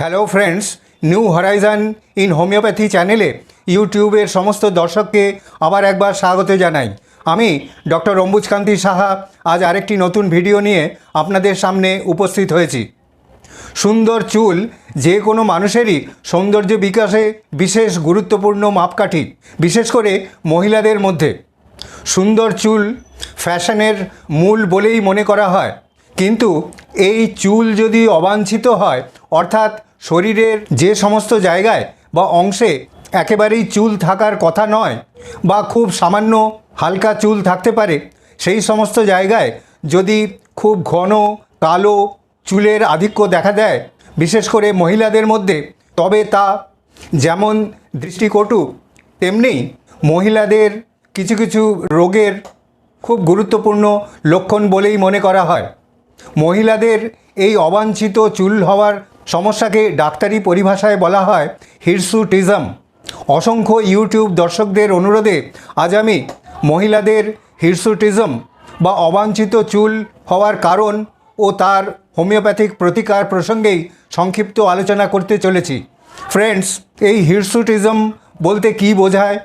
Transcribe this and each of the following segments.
Hello friends, new Horizon in homeopathy চ্যানেলে ইউটিউবের সমস্ত দর্শককে আবার একবার স্বাগত জানাই। আমি ডক্টর অম্বুজকান্তি সাহা আজ আরেকটি নতুন ভিডিও নিয়ে আপনাদের সামনে উপস্থিত হয়েছি। সুন্দর চুল যে কোনো মানুষেরই সৌন্দর্য বিকাশে বিশেষ গুরুত্বপূর্ণ মাপকাঠি, বিশেষ করে মহিলাদের মধ্যে। সুন্দর চুল ফ্যাশনের মূল বলেই মনে করা হয়, কিন্তু এই চুল যদি অবাঞ্ছিত হয়, অর্থাৎ শরীরের যে সমস্ত জায়গায় বা অংশে একেবারেই চুল থাকার কথা নয় বা খুব সামান্য হালকা চুল থাকতে পারে, সেই সমস্ত জায়গায় যদি খুব ঘন কালো চুলের আধিক্য দেখা দেয়, বিশেষ করে মহিলাদের মধ্যে, তবে তা যেমন দৃষ্টিকটু তেমনি মহিলাদের কিছু কিছু রোগের খুব গুরুত্বপূর্ণ লক্ষণ বলেই মনে করা হয়। মহিলাদের এই অবাঞ্ছিত চুল হওয়ার সমস্যাকে ডাক্তারি পরিভাষায় বলা হয় হিরসুটিজম। অসংখ্য ইউটিউব দর্শকদের অনুরোধে আজ আমি মহিলাদের হিরসুটিজম বা অবাঞ্ছিত চুল হওয়ার কারণ ও তার হোমিওপ্যাথিক প্রতিকার প্রসঙ্গেই সংক্ষিপ্ত আলোচনা করতে চলেছি। ফ্রেন্ডস, এই হিরসুটিজম বলতে কী বোঝায়,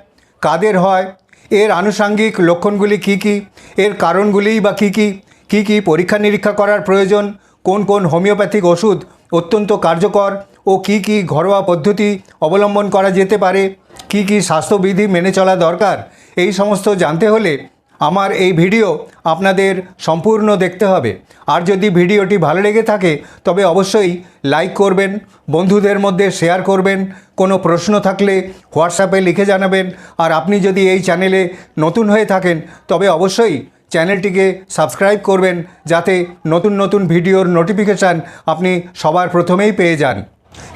কাদের হয়, এর আনুষাঙ্গিক লক্ষণগুলি কী কী, এর কারণগুলিই বা কী কী, কী কী পরীক্ষা নিরীক্ষা করার প্রয়োজন, কোন কোন হোমিওপ্যাথিক ওষুধ অত্যন্ত কার্যকর ও কী কী ঘরোয়া পদ্ধতি অবলম্বন করা যেতে পারে, কী কী স্বাস্থ্যবিধি মেনে চলা দরকার, এই সমস্ত জানতে হলে আমার এই ভিডিও আপনাদের সম্পূর্ণ দেখতে হবে। আর যদি ভিডিওটি ভালো লেগে থাকে তবে অবশ্যই লাইক করবেন, বন্ধুদের মধ্যে শেয়ার করবেন, কোনো প্রশ্ন থাকলে হোয়াটসঅ্যাপে লিখে জানাবেন। আর আপনি যদি এই চ্যানেলে নতুন হয়ে থাকেন তবে অবশ্যই চ্যানেলটিকে সাবস্ক্রাইব করবেন, যাতে নতুন নতুন ভিডিওর নোটিফিকেশান আপনি সবার প্রথমেই পেয়ে যান।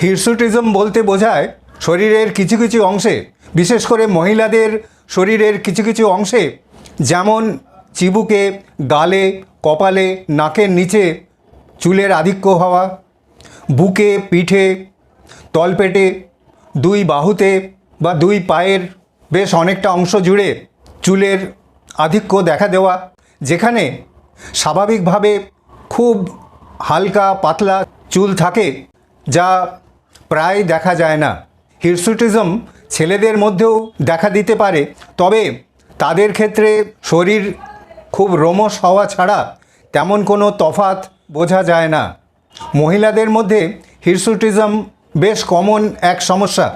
হিরসুটিজম বলতে বোঝায় শরীরের কিছু কিছু অংশে, বিশেষ করে মহিলাদের শরীরের কিছু কিছু অংশে, যেমন চিবুকে, গালে, কপালে, নাকের নিচে চুলের আধিক্য হওয়া, বুকে, পিঠে, তলপেটে, দুই বাহুতে বা দুই পায়ের বেশ অনেকটা অংশ জুড়ে চুলের আধিক্য দেখা দেওয়া, যেখানে স্বাভাবিকভাবে খুব হালকা পাতলা চুল থাকে যা প্রায় দেখা যায় না। হিরসুটিজম ছেলেদের মধ্যেও দেখা দিতে পারে, তবে তাদের ক্ষেত্রে শরীর খুব রোমশ হওয়া ছাড়া তেমন কোনো তফাৎ বোঝা যায় না। মহিলাদের মধ্যে হিরসুটিজম বেশ কমন এক সমস্যা।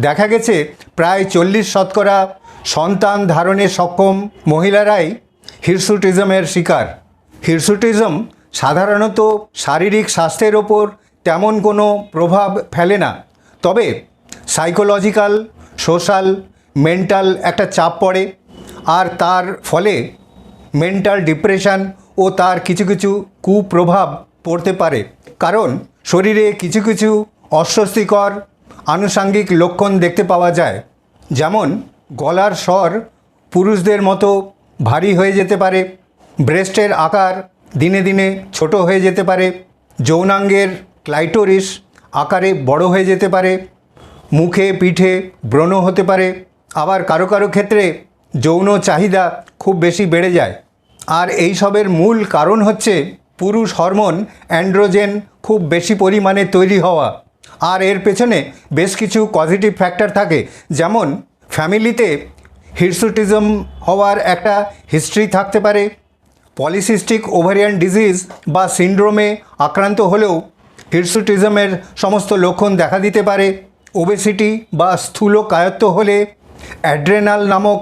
দেখা গেছে প্রায় 40% সন্তান ধারণে সক্ষম মহিলারাই হিরসুটিজমের শিকার। হিরসুটিজম সাধারণত শারীরিক স্বাস্থ্যের ওপর তেমন কোনো প্রভাব ফেলে না, তবে সাইকোলজিক্যাল, সোশ্যাল, মেন্টাল একটা চাপ পড়ে, আর তার ফলে মেন্টাল ডিপ্রেশন ও তার কিছু কিছু কুপ্রভাব পড়তে পারে। কারণ শরীরে কিছু কিছু অস্বস্তিকর আনুষাঙ্গিক লক্ষণ দেখতে পাওয়া যায়, যেমন গলার স্বর পুরুষদের মতো ভারী হয়ে যেতে পারে, ব্রেস্টের আকার দিনে দিনে ছোট হয়ে যেতে পারে, যৌনাঙ্গের ক্লাইটোরিস আকারে বড় হয়ে যেতে পারে, মুখে পিঠে ব্রণ হতে পারে, আবার কারো কারো ক্ষেত্রে যৌন চাহিদা খুব বেশি বেড়ে যায়। আর এই সবের মূল কারণ হচ্ছে পুরুষ হরমোন অ্যান্ড্রোজেন খুব বেশি পরিমাণে তৈরি হওয়া। আর এর পেছনে বেশ কিছু পজিটিভ ফ্যাক্টর থাকে, যেমন ফ্যামিলিতে হিরসুটিজম হওয়ার একটা হিস্ট্রি থাকতে পারে, পলিসিস্টিক ওভারিয়ান ডিজিজ বা সিন্ড্রোমে আক্রান্ত হলেও হিরসুটিজমের সমস্ত লক্ষণ দেখা দিতে পারে, ওবেসিটি বা স্থূলকায়ত্ব হলে, অ্যাড্রেনাল নামক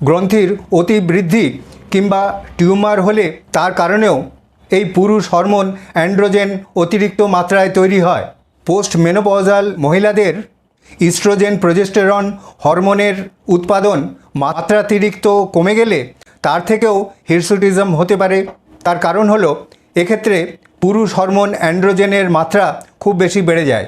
গ্রন্থির অতিবৃদ্ধি কিংবা টিউমার হলে তার কারণেও এই পুরুষ হরমোন অ্যান্ড্রোজেন অতিরিক্ত মাত্রায় তৈরি হয়। পোস্ট মেনোপজাল মহিলাদের ইস্ট্রোজেন প্রজেস্টেরন হরমোনের উৎপাদন মাত্রাতিরিক্ত কমে গেলে তার থেকেও হিরসুটিজম হতে পারে। তার কারণ হলো এক্ষেত্রে পুরুষ হরমোন অ্যান্ড্রোজেনের মাত্রা খুব বেশি বেড়ে যায়।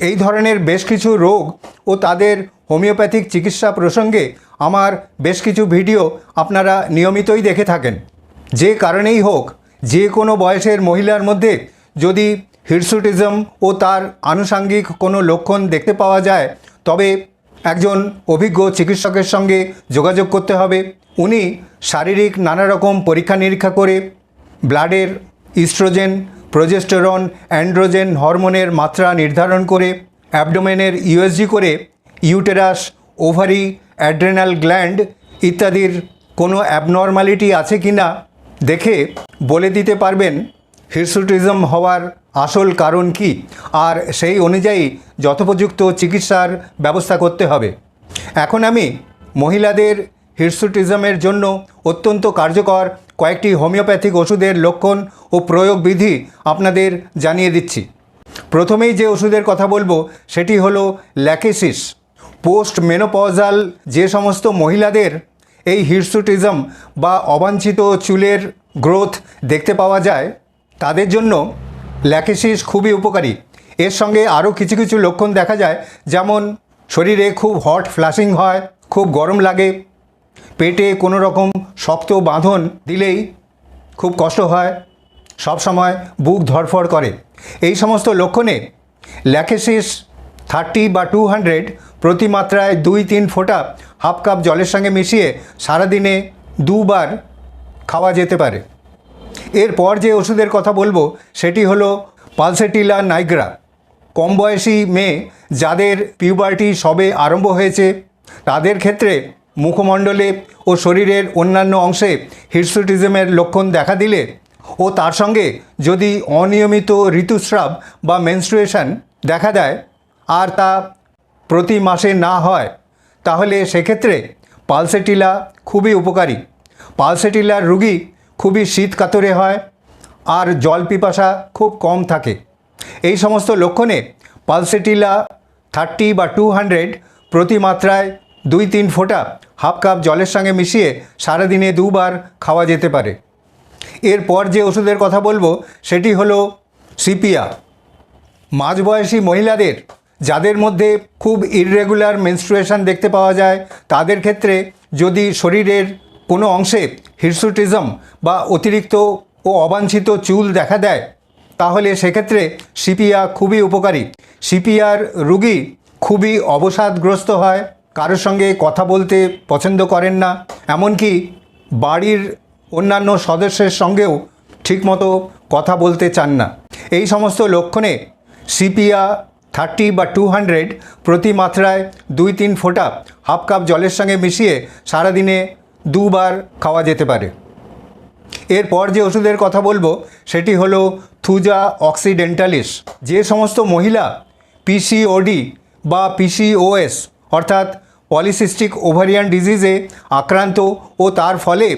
এই ধরনের বেশ কিছু রোগ ও তাদের হোমিওপ্যাথিক চিকিৎসা প্রসঙ্গে আমার বেশ কিছু ভিডিও আপনারা নিয়মিতই দেখে থাকেন। যে কারণেই হোক, যে কোনো বয়সের মহিলার মধ্যে যদি হিরসুটিজম ও তার আনুষাঙ্গিক কোনো লক্ষণ দেখতে পাওয়া যায়, তবে একজন অভিজ্ঞ চিকিৎসকের সঙ্গে যোগাযোগ করতে হবে। উনি শারীরিক নানা রকম পরীক্ষা নিরীক্ষা করে ব্লাডের ইস্ট্রোজেন প্রোজেস্টেরন অ্যান্ড্রোজেন হরমোনের মাত্রা নির্ধারণ করে, অ্যাবডোমেনের ইউএসজি করে ইউটেরাস, ওভারি, অ্যাড্রেনাল গ্ল্যান্ড ইত্যাদির কোনো অ্যাবনর্মালিটি আছে কি না দেখে বলে দিতে পারবেন হিরসুটিজম হওয়ার আসল কারণ কি, আর সেই অনুযায়ী যথোপযুক্ত চিকিৎসার ব্যবস্থা করতে হবে। এখন আমি মহিলাদের হিরসুটিজমের জন্য অত্যন্ত কার্যকর কয়েকটি হোমিওপ্যাথিক ওষুধের লক্ষণ ও প্রয়োগবিধি আপনাদের জানিয়ে দিচ্ছি। প্রথমেই যে ওষুধের কথা বলবো সেটি হলো ল্যাকেসিস। পোস্ট মেনোপজাল যে সমস্ত মহিলাদের এই হিরসুটিজম বা অবাঞ্ছিত চুলের গ্রোথ দেখতে পাওয়া যায় তাদের জন্য ল্যাকেসিস খুবই উপকারী। এর সঙ্গে আরও কিছু কিছু লক্ষণ দেখা যায়, যেমন শরীরে খুব হট ফ্ল্যাশিং হয়, খুব গরম লাগে, পেটে কোনো রকম শক্ত বাঁধন দিলেই খুব কষ্ট হয়, সব সময় বুক ধড়ফড় করে। এই সমস্ত লক্ষণে ল্যাকেসিস 30 বা 200 প্রতি মাত্রায় 2-3 ফোঁটা হাফ কাপ জলের সঙ্গে মিশিয়ে সারাদিনে 2 বার খাওয়া যেতে পারে। এরপর যে ওষুধের কথা বলবো সেটি হলো পালসেটিলা নাইগ্রা। কম বয়সী মেয়ে যাদের পিউবার্টি সবে আরম্ভ হয়েছে তাদের ক্ষেত্রে মুখমণ্ডলে ও শরীরের অন্যান্য অংশে হিরসুটিজমের লক্ষণ দেখা দিলে ও তার সঙ্গে যদি অনিয়মিত ঋতুস্রাব বা মেনস্ট্রুয়েশন দেখা দেয় আর তা প্রতি মাসে না হয়, তাহলে সেক্ষেত্রে পালসেটিলা খুবই উপকারী। পালসেটিলার রোগী খুবই শীত কাতরে হয় আর জল পিপাসা খুব কম থাকে। এই সমস্ত লক্ষণে পালসেটিলা 30 বা 200 প্রতি মাত্রায় 2-3 ফোঁটা হাফ কাপ জলের সঙ্গে মিশিয়ে সারাদিনে 2 বার খাওয়া যেতে পারে। এরপর যে ওষুধের কথা বলবো সেটি হলো সিপিয়া। মাঝবয়সী মহিলাদের যাদের মধ্যে খুব ইররেগুলার মেনস্ট্রুয়েশন দেখতে পাওয়া যায় তাদের ক্ষেত্রে যদি শরীরের কোনো অংশে হিরসুটিজম বা অতিরিক্ত ও অবাঞ্ছিত চুল দেখা দেয় তাহলে সেক্ষেত্রে সিপিয়া খুবই উপকারী। সিপিয়ার রোগী খুবই অবসাদগ্রস্ত হয়, কারোর সঙ্গে কথা বলতে পছন্দ করেন না, এমনকি বাড়ির অন্যান্য সদস্যের সঙ্গেও ঠিকমতো কথা বলতে চান না। এই সমস্ত লক্ষণে সিপিয়া 30 বা 200 প্রতি মাত্রায় 2-3 ফোঁটা হাফ কাপ জলের সঙ্গে মিশিয়ে সারাদিনে 2 বার খাওয়া যেতে পারে। এরপর যে ওষুধের কথা বলবো সেটি হলো থুজা অক্সিডেন্টালিস। যে সমস্ত মহিলা পিসিওডি বা পিসিওএস অর্থাৎ পলিসিস্টিক ওভারিয়ান ডিজিজে আক্রান্ত ও তার ফলে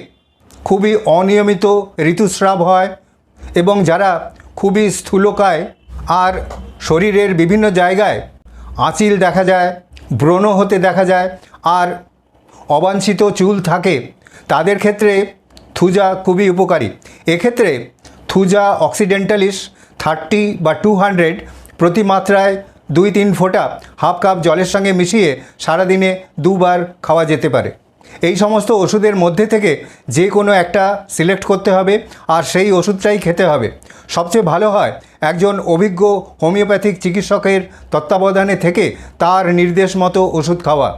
খুবই অনিয়মিত ঋতুস্রাব হয় এবং যারা খুবই স্থূলকায় আর শরীরের বিভিন্ন জায়গায় আঁচিল দেখা যায়, ব্রণ হতে দেখা যায় আর অবাঞ্ছিত চুল থাকে, তাদের ক্ষেত্রে থুজা খুবই উপকারী। এক্ষেত্রে থুজা অক্সিডেন্টালিস 30 বা 200 প্রতি মাত্রায় 2-3 ফোঁটা হাফ কাপ জলের সঙ্গে মিশিয়ে সারাদিনে 2 বার খাওয়া যেতে পারে। এই সমস্ত ওষুধের মধ্যে থেকে যে কোনো একটা সিলেক্ট করতে হবে আর সেই ওষুধটাই খেতে হবে। সবচেয়ে ভালো হয় একজন অভিজ্ঞ হোমিওপ্যাথিক চিকিৎসকের তত্ত্বাবধানে থেকে তার নির্দেশ মতো ওষুধ খাওয়া।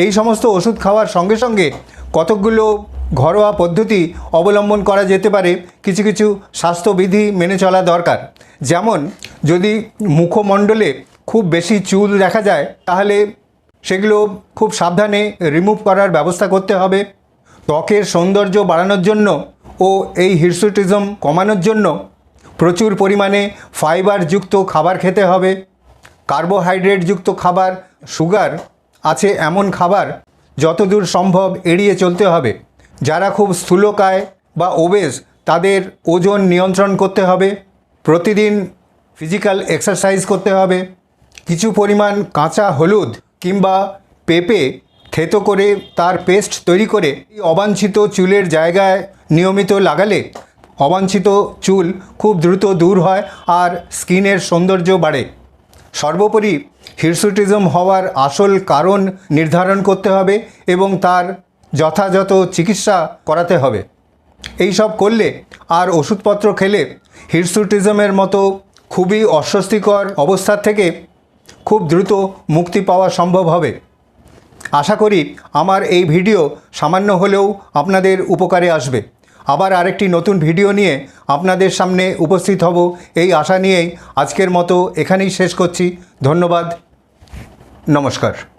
এই সমস্ত ওষুধ খাওয়ার সঙ্গে সঙ্গে কতকগুলো ঘরোয়া পদ্ধতি অবলম্বন করা যেতে পারে, কিছু কিছু স্বাস্থ্যবিধি মেনে চলা দরকার। যেমন যদি মুখমণ্ডলে খুব বেশি চুল দেখা যায় তাহলে সেগুলো খুব সাবধানে রিমুভ করার ব্যবস্থা করতে হবে। ত্বকের সৌন্দর্য বাড়ানোর জন্য ও এই হিরসুটিজম কমানোর জন্য প্রচুর পরিমাণে ফাইবারযুক্ত খাবার খেতে হবে। কার্বোহাইড্রেটযুক্ত খাবার, সুগার আছে এমন খাবার যতদূর সম্ভব এড়িয়ে চলতে হবে। যারা খুব স্থূলকায় বা ওবেজ তাদের ওজন নিয়ন্ত্রণ করতে হবে। প্রতিদিন ফিজিক্যাল এক্সারসাইজ করতে হবে। কিছু পরিমাণ কাঁচা হলুদ কিংবা পেঁপে থেতো করে তার পেস্ট তৈরি করে এই অবাঞ্ছিত চুলের জায়গায় নিয়মিত লাগালে অবাঞ্ছিত চুল খুব দ্রুত দূর হয় আর স্কিনের সৌন্দর্য বাড়ে। সর্বোপরি হিরসুটিজম হওয়ার আসল কারণ নির্ধারণ করতে হবে এবং তার যথাযথ চিকিৎসা করাতে হবে। এই সব করলে আর ওষুধপত্র খেলে হিরসুটিজমের মতো খুবই অস্বস্তিকর অবস্থার থেকে খুব দ্রুত মুক্তি পাওয়া সম্ভব হবে। আশা করি আমার এই ভিডিও সামান্য হলেও আপনাদের উপকারে আসবে। আবার আরেকটি নতুন ভিডিও নিয়ে আপনাদের সামনে উপস্থিত হব এই আশা নিয়েই আজকের মতো এখানেই শেষ করছি। ধন্যবাদ, নমস্কার।